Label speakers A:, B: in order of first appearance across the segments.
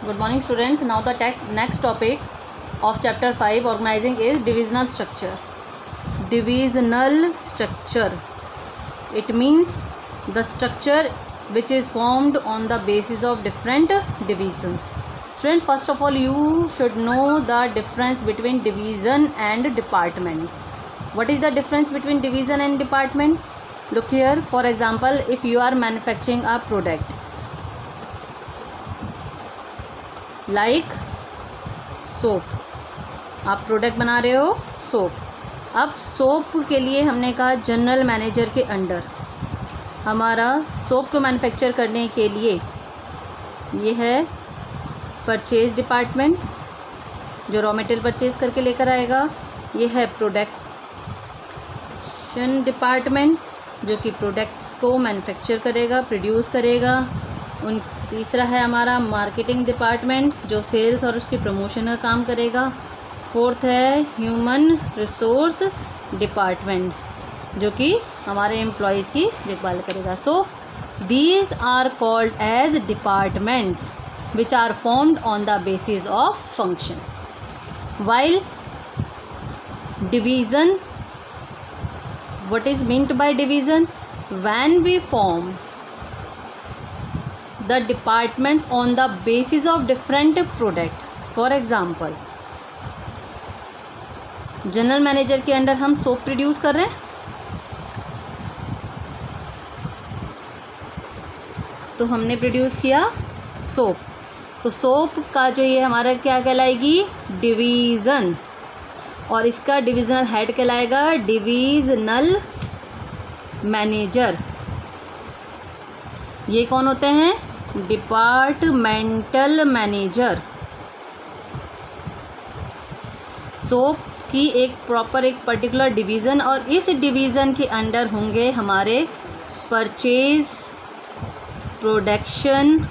A: Good morning, students. Now the next topic of chapter 5 organizing is divisional structure. Divisional structure, it means the structure which is formed on the basis of different divisions. Student, first of all you should know the difference between division and departments. What is the difference between division and department? Look here, for example, if you are manufacturing a product like soap, आप product बना रहे हो soap. अब soap के लिए हमने कहा general manager के अंडर हमारा सोप को मैन्युफैक्चर करने के लिए ये है परचेज डिपार्टमेंट जो रॉ मटेरियल परचेज करके लेकर आएगा. ये है प्रोडक्शन डिपार्टमेंट जो कि प्रोडक्ट्स को मैन्युफैक्चर करेगा, प्रोड्यूस करेगा. तीसरा है हमारा मार्केटिंग डिपार्टमेंट जो सेल्स और उसकी प्रमोशन का काम करेगा. फोर्थ है ह्यूमन रिसोर्स डिपार्टमेंट जो कि हमारे एम्प्लॉयज़ की देखभाल करेगा. So these are called as departments which are formed on the basis of functions. While division, what is meant by division? When we form the departments on the basis of different product. For example, general manager के under हम soap produce कर रहे हैं तो हमने produce किया soap. तो soap का जो ये हमारा क्या कहलाएगी? डिवीज़न. और इसका डिविजनल हेड कहलाएगा डिविजनल मैनेजर. ये कौन होते हैं? Departmental manager. सोप की एक प्रॉपर एक पर्टिकुलर डिवीज़न और इस डिवीज़न के अंडर होंगे हमारे purchase, production,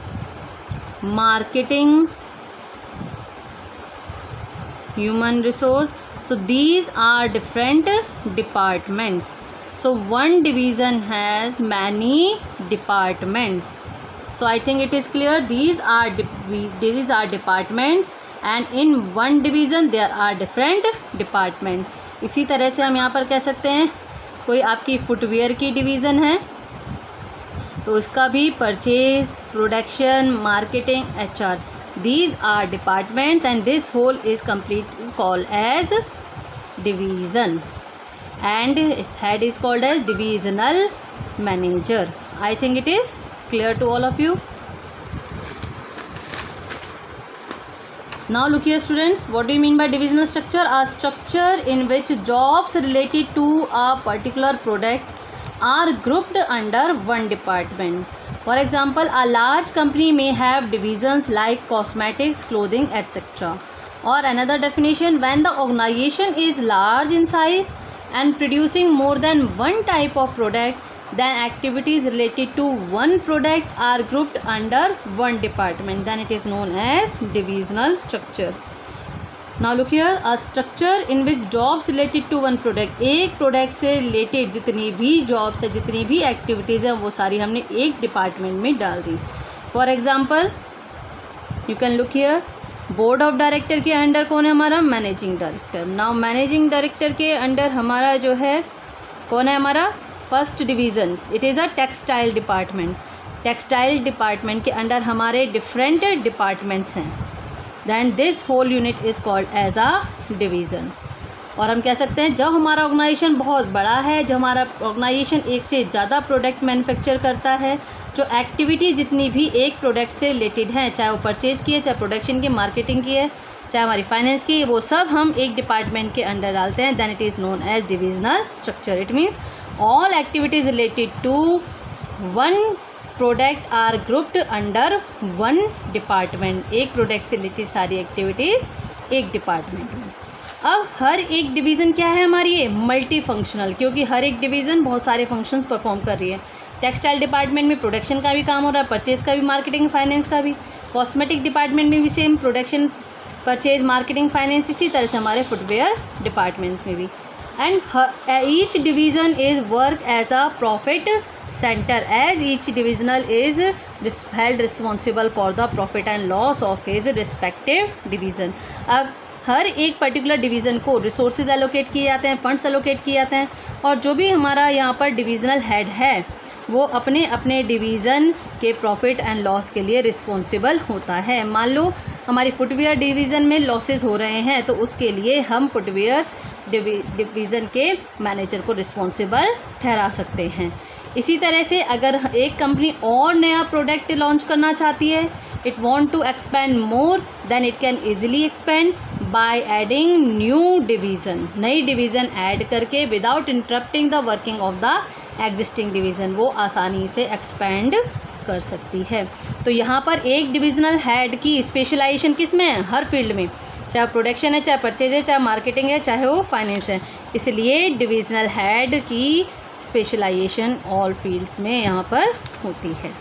A: marketing, human resource. So these are different departments. So one division has many departments. So I think it is clear these are departments and in one division there are different departments. इसी तरह से हम यहाँ पर कह सकते हैं कोई आपकी फुटवेयर की डिवीज़न है तो उसका भी purchase, production, marketing, HR. These are departments and this whole is completely called as division. And its head is called as divisional manager. I think it is clear to all of you. Now look here students, what do you mean by divisional structure? A structure in which jobs related to a particular product are grouped under one department. For example, a large company may have divisions like cosmetics, clothing, etc. Or another definition, when the organization is large in size and producing more than one type of product, then activities related to one product are grouped under one department. Then it is known as divisional structure. Now look here, a structure in which jobs related to one product, एक product से related जितनी भी jobs है, जितनी भी activities हैं वो सारी हमने एक डिपार्टमेंट में डाल दी. For example you can look here, board of director के अंडर कौन है? हमारा managing director. Now managing director के अंडर हमारा जो है कौन है? हमारा first division, it is a textile department. Textile department के अंडर हमारे डिफरेंट डिपार्टमेंट्स हैं. Than this whole unit is called as a division. और हम कह सकते हैं जब हमारा ऑर्गेनाइजेशन बहुत बड़ा है, जब हमारा ऑर्गेनाइजेशन एक से ज़्यादा प्रोडक्ट मैन्युफैक्चर करता है, जो एक्टिविटी जितनी भी एक प्रोडक्ट से रिलेटेड हैं, चाहे वो परचेज़ की है, चाहे प्रोडक्शन की, मार्केटिंग की है, चाहे हमारी फाइनेंस की, वो सब हम एक डिपार्टमेंट के अंडर डालते हैं. Then it is known as divisional structure. It means all activities related to one product are grouped under one department. एक प्रोडक्ट से रिलेटेड सारी एक्टिविटीज़ एक डिपार्टमेंट में. अब हर एक डिवीज़न क्या है हमारी? ये मल्टी फंक्शनल, क्योंकि हर एक डिवीज़न बहुत सारे फंक्शंस परफॉर्म कर रही है. टेक्सटाइल डिपार्टमेंट में प्रोडक्शन का भी काम हो रहा है, परचेज़ का भी, मार्केटिंग, फाइनेंस का भी. कॉस्मेटिक डिपार्टमेंट में भी same, production, purchase, marketing, finance. इसी तरह से हमारे फुटवेयर डिपार्टमेंट्स में भी. and each division is work as a profit center as each divisional is held responsible for the profit and loss of his respective division. अब हर एक particular division को resources allocate किए जाते हैं, फंड्स एलोकेट किए जाते हैं, और जो भी हमारा यहाँ पर डिविज़नल हेड है वो अपने अपने डिवीज़न के प्रॉफिट एंड लॉस के लिए रिस्पॉन्सिबल होता है. मान लो हमारी फुटवेयर डिवीज़न में लॉसेस हो रहे हैं तो उसके लिए हम फुटवेयर डिवीज़न के मैनेजर को रिस्पॉन्सिबल ठहरा सकते हैं. इसी तरह से अगर एक कंपनी और नया प्रोडक्ट लॉन्च करना चाहती है, it want to expand more, then it can easily expand by adding new division. नई डिवीज़न ऐड करके without interrupting the working of the existing division वो आसानी से एक्सपेंड कर सकती है. तो यहाँ पर एक डिविजनल हेड की स्पेशलाइजेशन किस में है? हर फील्ड में, चाहे प्रोडक्शन है, चाहे परचेज है, चाहे मार्केटिंग है, चाहे वो फाइनेंस है. इसलिए डिविजनल हेड की स्पेशलाइजेशन ऑल फील्ड्स में यहाँ पर होती है.